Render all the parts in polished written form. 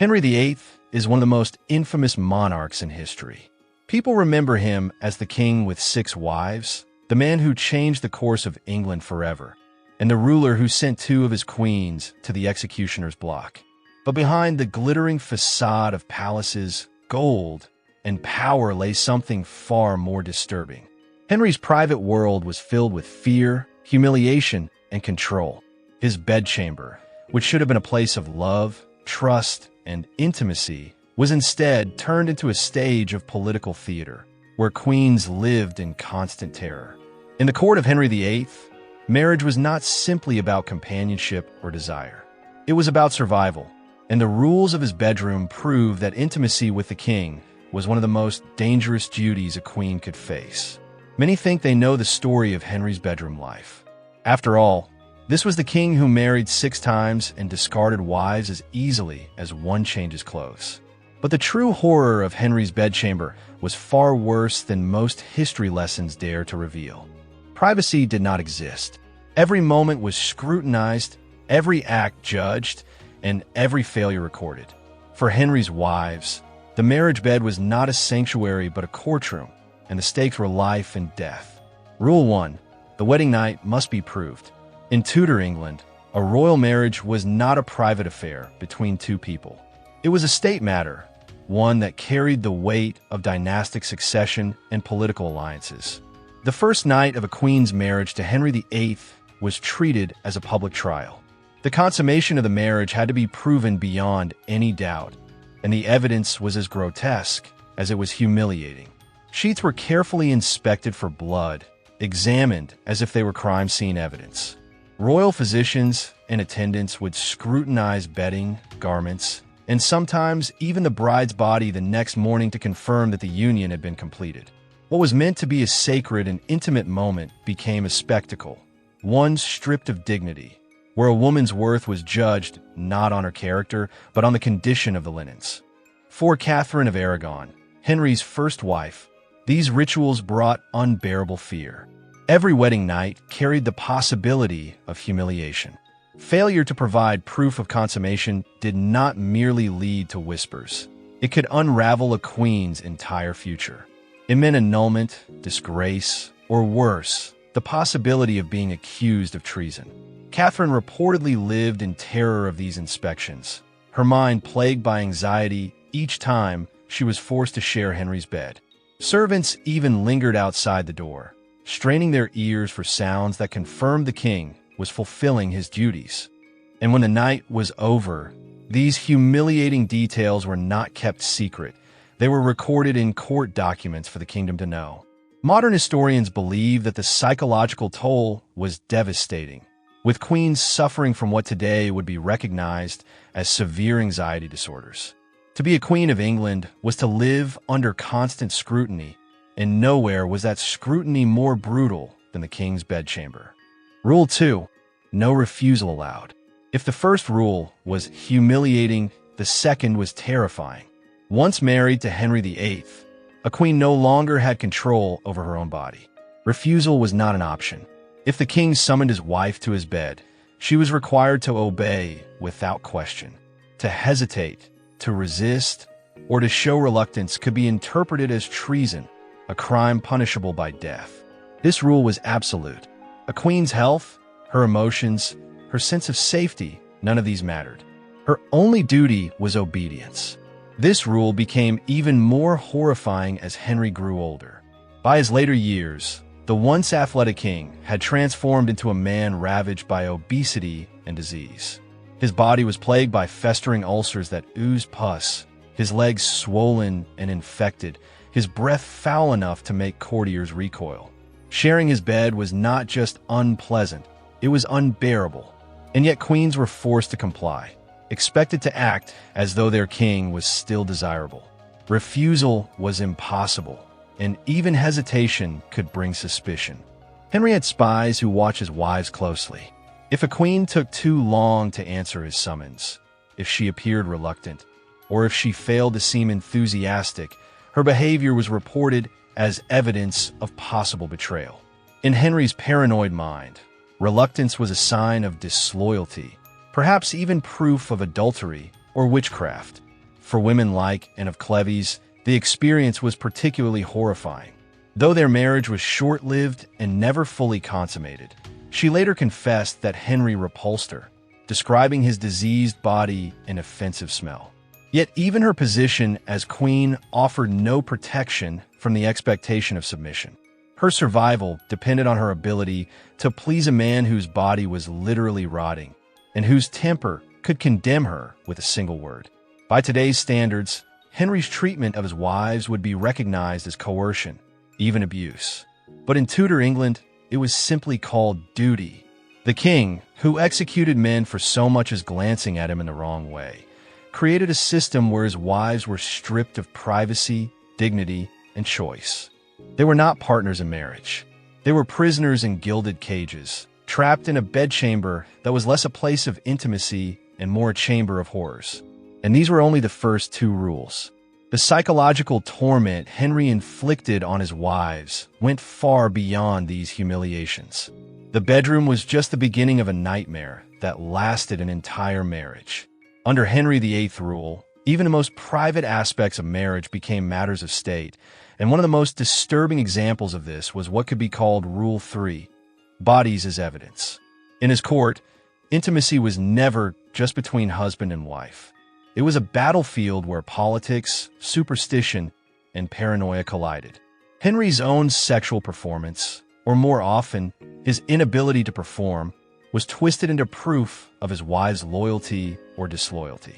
Henry VIII is one of the most infamous monarchs in history. People remember him as the king with 6 wives, the man who changed the course of England forever, and the ruler who sent 2 of his queens to the executioner's block. But behind the glittering facade of palaces, gold, and power lay something far more disturbing. Henry's private world was filled with fear, humiliation, and control. His bedchamber, which should have been a place of love, trust, and intimacy, was instead turned into a stage of political theater, where queens lived in constant terror. In the court of Henry VIII, marriage was not simply about companionship or desire. It was about survival, and the rules of his bedroom prove that intimacy with the king was one of the most dangerous duties a queen could face. Many think they know the story of Henry's bedroom life. After all, this was the king who married 6 times and discarded wives as easily as one changes clothes. But the true horror of Henry's bedchamber was far worse than most history lessons dare to reveal. Privacy did not exist. Every moment was scrutinized, every act judged, and every failure recorded. For Henry's wives, the marriage bed was not a sanctuary but a courtroom, and the stakes were life and death. Rule 1. The wedding night must be proved. In Tudor England, a royal marriage was not a private affair between 2 people. It was a state matter, one that carried the weight of dynastic succession and political alliances. The first night of a queen's marriage to Henry VIII was treated as a public trial. The consummation of the marriage had to be proven beyond any doubt, and the evidence was as grotesque as it was humiliating. Sheets were carefully inspected for blood, examined as if they were crime scene evidence. Royal physicians and attendants would scrutinize bedding, garments, and sometimes even the bride's body the next morning to confirm that the union had been completed. What was meant to be a sacred and intimate moment became a spectacle, one stripped of dignity, where a woman's worth was judged not on her character, but on the condition of the linens. For Catherine of Aragon, Henry's first wife, these rituals brought unbearable fear. Every wedding night carried the possibility of humiliation. Failure to provide proof of consummation did not merely lead to whispers. It could unravel a queen's entire future. It meant annulment, disgrace, or worse, the possibility of being accused of treason. Catherine reportedly lived in terror of these inspections, her mind plagued by anxiety each time she was forced to share Henry's bed. Servants even lingered outside the door, straining their ears for sounds that confirmed the king was fulfilling his duties. And when the night was over, these humiliating details were not kept secret. They were recorded in court documents for the kingdom to know. Modern historians believe that the psychological toll was devastating, with queens suffering from what today would be recognized as severe anxiety disorders. To be a queen of England was to live under constant scrutiny, and nowhere was that scrutiny more brutal than the king's bedchamber. Rule 2. No refusal allowed. If the first rule was humiliating, the second was terrifying. Once married to Henry VIII, a queen no longer had control over her own body. Refusal was not an option. If the king summoned his wife to his bed, she was required to obey without question. To hesitate, to resist, or to show reluctance could be interpreted as treason, a crime punishable by death. This rule was absolute. A queen's health, her emotions, her sense of safety, none of these mattered. Her only duty was obedience. This rule became even more horrifying as Henry grew older. By his later years, the once athletic king had transformed into a man ravaged by obesity and disease. His body was plagued by festering ulcers that oozed pus, his legs swollen and infected, his breath foul enough to make courtiers recoil. Sharing his bed was not just unpleasant, it was unbearable. And yet queens were forced to comply, expected to act as though their king was still desirable. Refusal was impossible, and even hesitation could bring suspicion. Henry had spies who watched his wives closely. If a queen took too long to answer his summons, if she appeared reluctant, or if she failed to seem enthusiastic, her behavior was reported as evidence of possible betrayal. In Henry's paranoid mind, reluctance was a sign of disloyalty, perhaps even proof of adultery or witchcraft. For women like Anne of Cleves, the experience was particularly horrifying. Though their marriage was short-lived and never fully consummated, she later confessed that Henry repulsed her, describing his diseased body and offensive smell. Yet even her position as queen offered no protection from the expectation of submission. Her survival depended on her ability to please a man whose body was literally rotting, and whose temper could condemn her with a single word. By today's standards, Henry's treatment of his wives would be recognized as coercion, even abuse. But in Tudor England, it was simply called duty. The king, who executed men for so much as glancing at him in the wrong way, created a system where his wives were stripped of privacy, dignity, and choice. They were not partners in marriage. They were prisoners in gilded cages, trapped in a bedchamber that was less a place of intimacy and more a chamber of horrors. And these were only the first two rules. The psychological torment Henry inflicted on his wives went far beyond these humiliations. The bedroom was just the beginning of a nightmare that lasted an entire marriage. Under Henry VIII's rule, even the most private aspects of marriage became matters of state, and one of the most disturbing examples of this was what could be called Rule 3, bodies as evidence. In his court, intimacy was never just between husband and wife. It was a battlefield where politics, superstition, and paranoia collided. Henry's own sexual performance, or more often, his inability to perform, was twisted into proof of his wife's loyalty or disloyalty.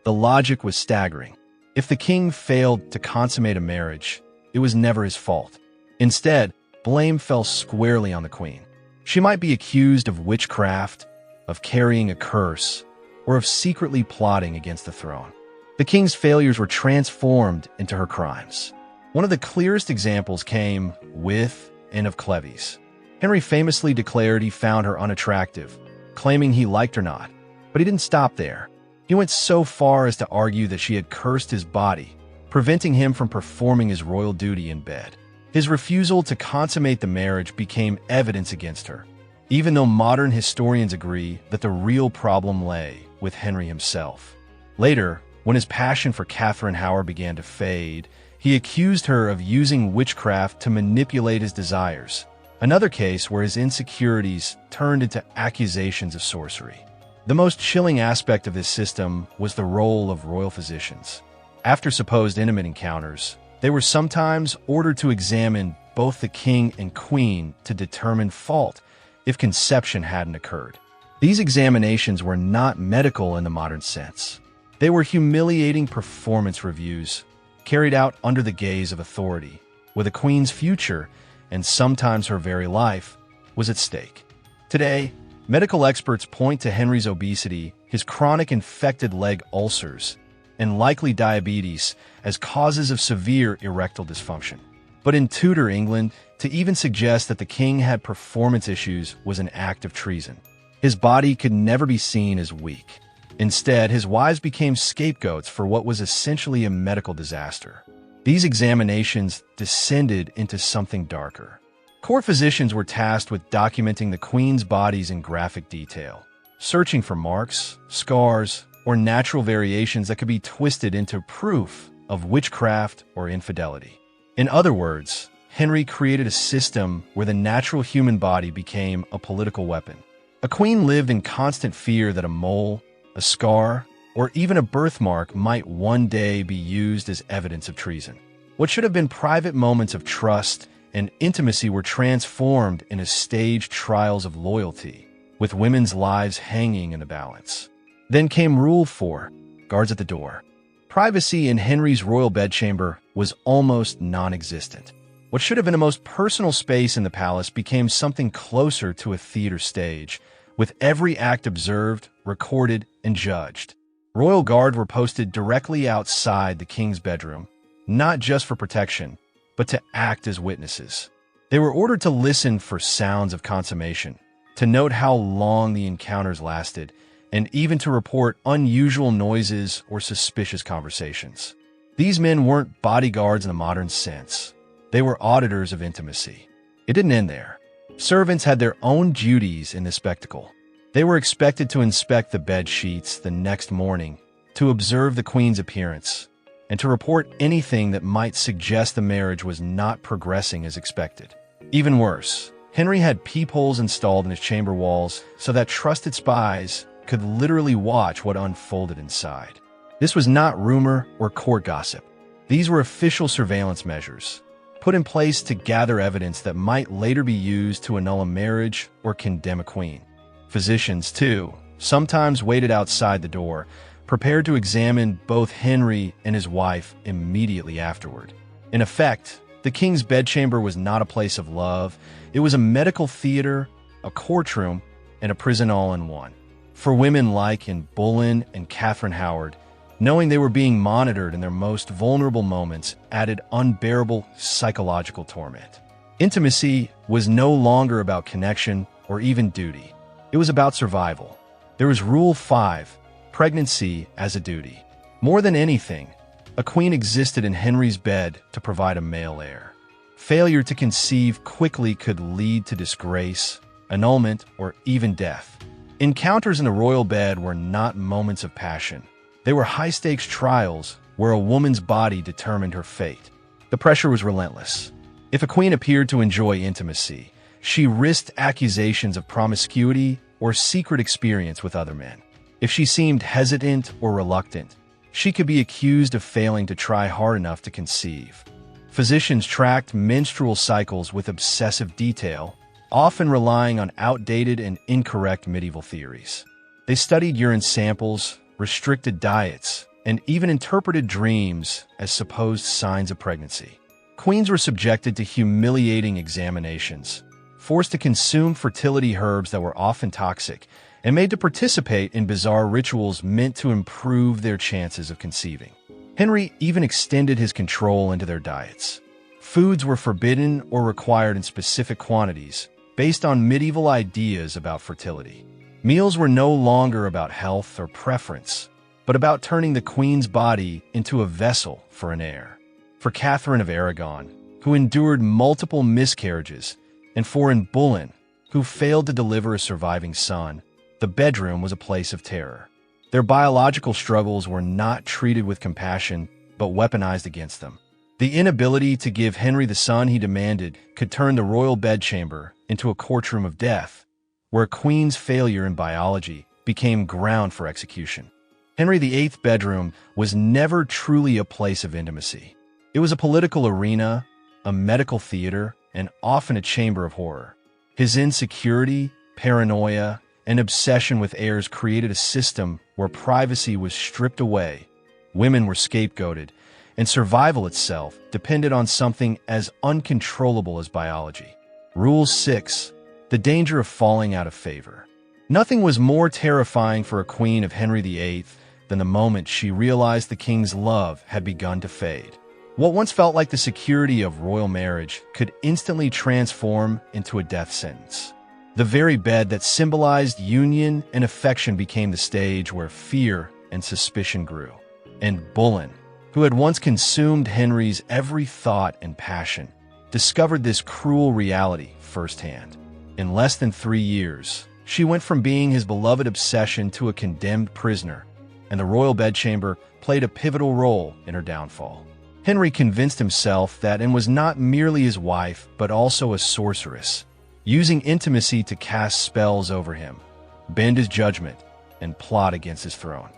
The logic was staggering. If the king failed to consummate a marriage, it was never his fault. Instead, blame fell squarely on the queen. She might be accused of witchcraft, of carrying a curse, or of secretly plotting against the throne. The king's failures were transformed into her crimes. One of the clearest examples came with Anne of Cleves. Henry famously declared he found her unattractive, claiming he liked her not. But he didn't stop there. He went so far as to argue that she had cursed his body, preventing him from performing his royal duty in bed. His refusal to consummate the marriage became evidence against her, even though modern historians agree that the real problem lay with Henry himself. Later, when his passion for Catherine, however, began to fade, he accused her of using witchcraft to manipulate his desires, another case where his insecurities turned into accusations of sorcery. The most chilling aspect of this system was the role of royal physicians. After supposed intimate encounters, they were sometimes ordered to examine both the king and queen to determine fault if conception hadn't occurred. These examinations were not medical in the modern sense. They were humiliating performance reviews carried out under the gaze of authority, where the queen's future, and sometimes her very life, was at stake. Today, medical experts point to Henry's obesity, his chronic infected leg ulcers, and likely diabetes as causes of severe erectile dysfunction. But in Tudor England, to even suggest that the king had performance issues was an act of treason. His body could never be seen as weak. Instead, his wives became scapegoats for what was essentially a medical disaster. These examinations descended into something darker. Court physicians were tasked with documenting the queen's bodies in graphic detail, searching for marks, scars, or natural variations that could be twisted into proof of witchcraft or infidelity. In other words, Henry created a system where the natural human body became a political weapon. A queen lived in constant fear that a mole, a scar, or even a birthmark might one day be used as evidence of treason. What should have been private moments of trust and intimacy were transformed into staged trials of loyalty, with women's lives hanging in the balance. Then came Rule 4, guards at the door. Privacy in Henry's royal bedchamber was almost non-existent. What should have been the most personal space in the palace became something closer to a theater stage, with every act observed, recorded, and judged. Royal guard were posted directly outside the king's bedroom, not just for protection, but to act as witnesses. They were ordered to listen for sounds of consummation, to note how long the encounters lasted, and even to report unusual noises or suspicious conversations. These men weren't bodyguards in the modern sense. They were auditors of intimacy. It didn't end there. Servants had their own duties in this spectacle. They were expected to inspect the bed sheets the next morning to observe the queen's appearance, and to report anything that might suggest the marriage was not progressing as expected. Even worse, Henry had peepholes installed in his chamber walls so that trusted spies could literally watch what unfolded inside. This was not rumor or court gossip. These were official surveillance measures, put in place to gather evidence that might later be used to annul a marriage or condemn a queen. Physicians, too, sometimes waited outside the door, prepared to examine both Henry and his wife immediately afterward. In effect, the king's bedchamber was not a place of love. It was a medical theater, a courtroom, and a prison all in one. For women like in Boleyn and Catherine Howard, knowing they were being monitored in their most vulnerable moments added unbearable psychological torment. Intimacy was no longer about connection or even duty. It was about survival. There was Rule 5, pregnancy as a duty. More than anything, a queen existed in Henry's bed to provide a male heir. Failure to conceive quickly could lead to disgrace, annulment, or even death. Encounters in the royal bed were not moments of passion. They were high-stakes trials where a woman's body determined her fate. The pressure was relentless. If a queen appeared to enjoy intimacy, she risked accusations of promiscuity or secret experience with other men. If she seemed hesitant or reluctant, she could be accused of failing to try hard enough to conceive. Physicians tracked menstrual cycles with obsessive detail, often relying on outdated and incorrect medieval theories. They studied urine samples, restricted diets, and even interpreted dreams as supposed signs of pregnancy. Queens were subjected to humiliating examinations, forced to consume fertility herbs that were often toxic, and made to participate in bizarre rituals meant to improve their chances of conceiving. Henry even extended his control into their diets. Foods were forbidden or required in specific quantities, based on medieval ideas about fertility. Meals were no longer about health or preference, but about turning the queen's body into a vessel for an heir. For Catherine of Aragon, who endured multiple miscarriages, and for Anne Boleyn, who failed to deliver a surviving son, the bedroom was a place of terror. Their biological struggles were not treated with compassion, but weaponized against them. The inability to give Henry the son he demanded could turn the royal bedchamber into a courtroom of death, where a queen's failure in biology became ground for execution. Henry VIII's bedroom was never truly a place of intimacy. It was a political arena, a medical theater, and often a chamber of horror. His insecurity, paranoia, and obsession with heirs created a system where privacy was stripped away, women were scapegoated, and survival itself depended on something as uncontrollable as biology. Rule 6. The danger of falling out of favor. Nothing was more terrifying for a queen of Henry VIII than the moment she realized the king's love had begun to fade. What once felt like the security of royal marriage could instantly transform into a death sentence. The very bed that symbolized union and affection became the stage where fear and suspicion grew. And Boleyn, who had once consumed Henry's every thought and passion, discovered this cruel reality firsthand. In less than 3 years, she went from being his beloved obsession to a condemned prisoner, and the royal bedchamber played a pivotal role in her downfall. Henry convinced himself that Anne was not merely his wife, but also a sorceress, using intimacy to cast spells over him, bend his judgment, and plot against his throne.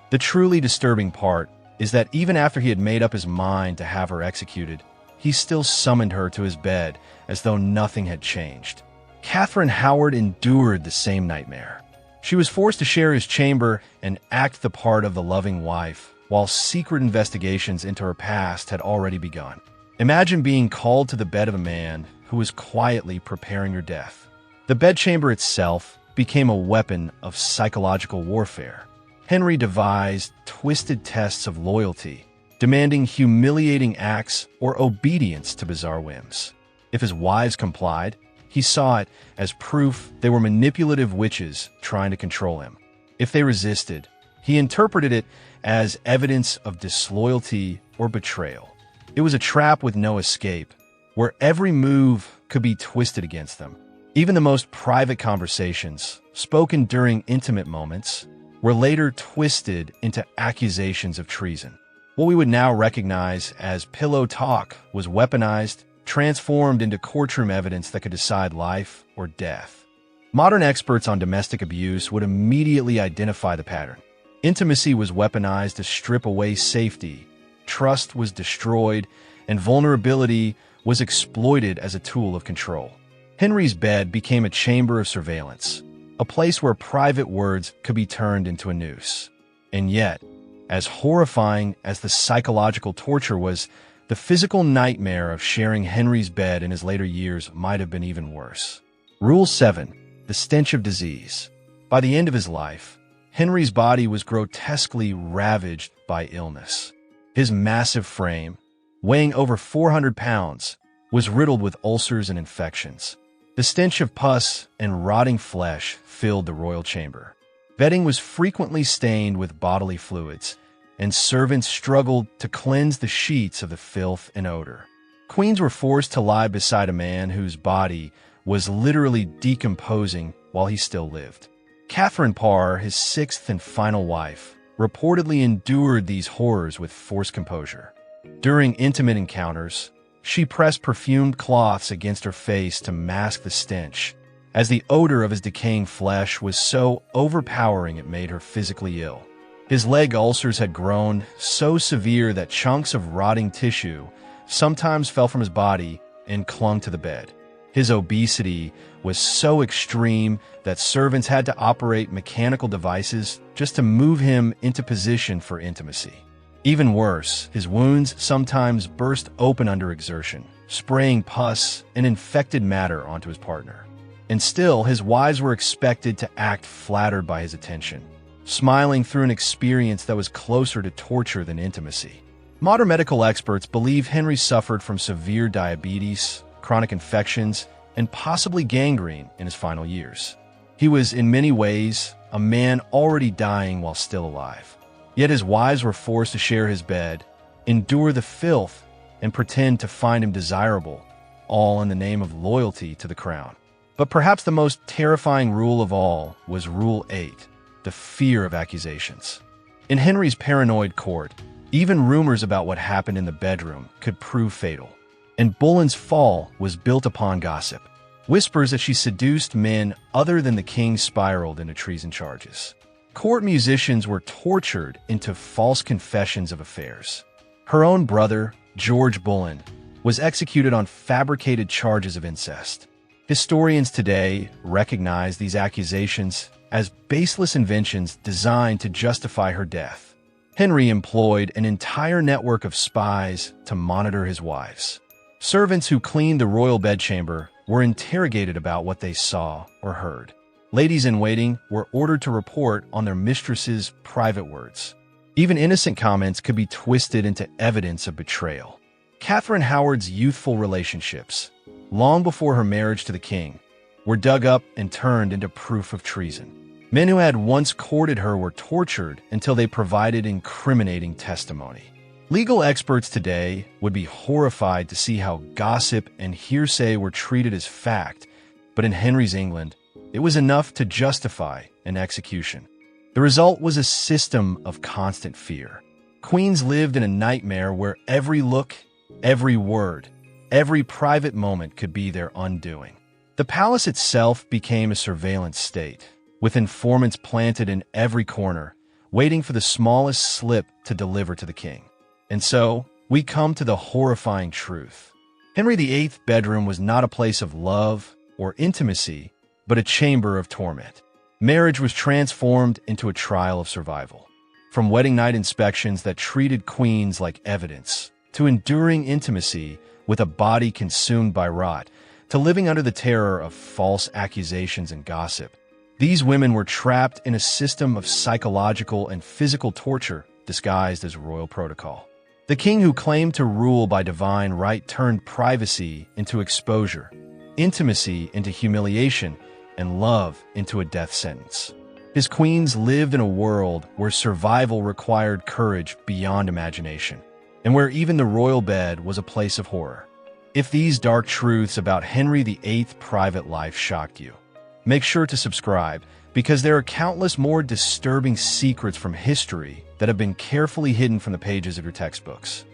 The truly disturbing part is that even after he had made up his mind to have her executed, he still summoned her to his bed as though nothing had changed. Catherine Howard endured the same nightmare. She was forced to share his chamber and act the part of the loving wife, while secret investigations into her past had already begun. Imagine being called to the bed of a man who was quietly preparing your death. The bedchamber itself became a weapon of psychological warfare. Henry devised twisted tests of loyalty, demanding humiliating acts or obedience to bizarre whims. If his wives complied, he saw it as proof they were manipulative witches trying to control him. If they resisted, he interpreted it as evidence of disloyalty or betrayal. It was a trap with no escape, where every move could be twisted against them. Even the most private conversations, spoken during intimate moments, were later twisted into accusations of treason. What we would now recognize as pillow talk was weaponized, transformed into courtroom evidence that could decide life or death. Modern experts on domestic abuse would immediately identify the pattern. Intimacy was weaponized to strip away safety, trust was destroyed, and vulnerability was exploited as a tool of control. Henry's bed became a chamber of surveillance, a place where private words could be turned into a noose. And yet, as horrifying as the psychological torture was, the physical nightmare of sharing Henry's bed in his later years might have been even worse. Rule 7. The stench of disease. By the end of his life, Henry's body was grotesquely ravaged by illness. His massive frame, weighing over 400 pounds, was riddled with ulcers and infections. The stench of pus and rotting flesh filled the royal chamber. Bedding was frequently stained with bodily fluids, and servants struggled to cleanse the sheets of the filth and odor. Queens were forced to lie beside a man whose body was literally decomposing while he still lived. Catherine Parr, his sixth and final wife, reportedly endured these horrors with forced composure. During intimate encounters, she pressed perfumed cloths against her face to mask the stench, as the odor of his decaying flesh was so overpowering it made her physically ill. His leg ulcers had grown so severe that chunks of rotting tissue sometimes fell from his body and clung to the bed. His obesity was so extreme that servants had to operate mechanical devices just to move him into position for intimacy. Even worse, his wounds sometimes burst open under exertion, spraying pus and infected matter onto his partner. And still, his wives were expected to act flattered by his attention, smiling through an experience that was closer to torture than intimacy. Modern medical experts believe Henry suffered from severe diabetes, chronic infections, and possibly gangrene in his final years. He was, in many ways, a man already dying while still alive. Yet his wives were forced to share his bed, endure the filth, and pretend to find him desirable, all in the name of loyalty to the crown. But perhaps the most terrifying rule of all was Rule 8, the fear of accusations. In Henry's paranoid court, even rumors about what happened in the bedroom could prove fatal. And Boleyn's fall was built upon gossip. Whispers that she seduced men other than the king spiraled into treason charges. Court musicians were tortured into false confessions of affairs. Her own brother, George Boleyn, was executed on fabricated charges of incest. Historians today recognize these accusations as baseless inventions designed to justify her death. Henry employed an entire network of spies to monitor his wives. Servants who cleaned the royal bedchamber were interrogated about what they saw or heard. Ladies-in-waiting were ordered to report on their mistress's private words. Even innocent comments could be twisted into evidence of betrayal. Catherine Howard's youthful relationships, long before her marriage to the king, were dug up and turned into proof of treason. Men who had once courted her were tortured until they provided incriminating testimony. Legal experts today would be horrified to see how gossip and hearsay were treated as fact, but in Henry's England, it was enough to justify an execution. The result was a system of constant fear. Queens lived in a nightmare where every look, every word, every private moment could be their undoing. The palace itself became a surveillance state, with informants planted in every corner, waiting for the smallest slip to deliver to the king. And so, we come to the horrifying truth. Henry VIII's bedroom was not a place of love or intimacy, but a chamber of torment. Marriage was transformed into a trial of survival. From wedding night inspections that treated queens like evidence, to enduring intimacy with a body consumed by rot, to living under the terror of false accusations and gossip. These women were trapped in a system of psychological and physical torture disguised as royal protocol. The king who claimed to rule by divine right turned privacy into exposure, intimacy into humiliation, and love into a death sentence. His queens lived in a world where survival required courage beyond imagination, and where even the royal bed was a place of horror. If these dark truths about Henry VIII's private life shocked you, make sure to subscribe because there are countless more disturbing secrets from history that have been carefully hidden from the pages of your textbooks.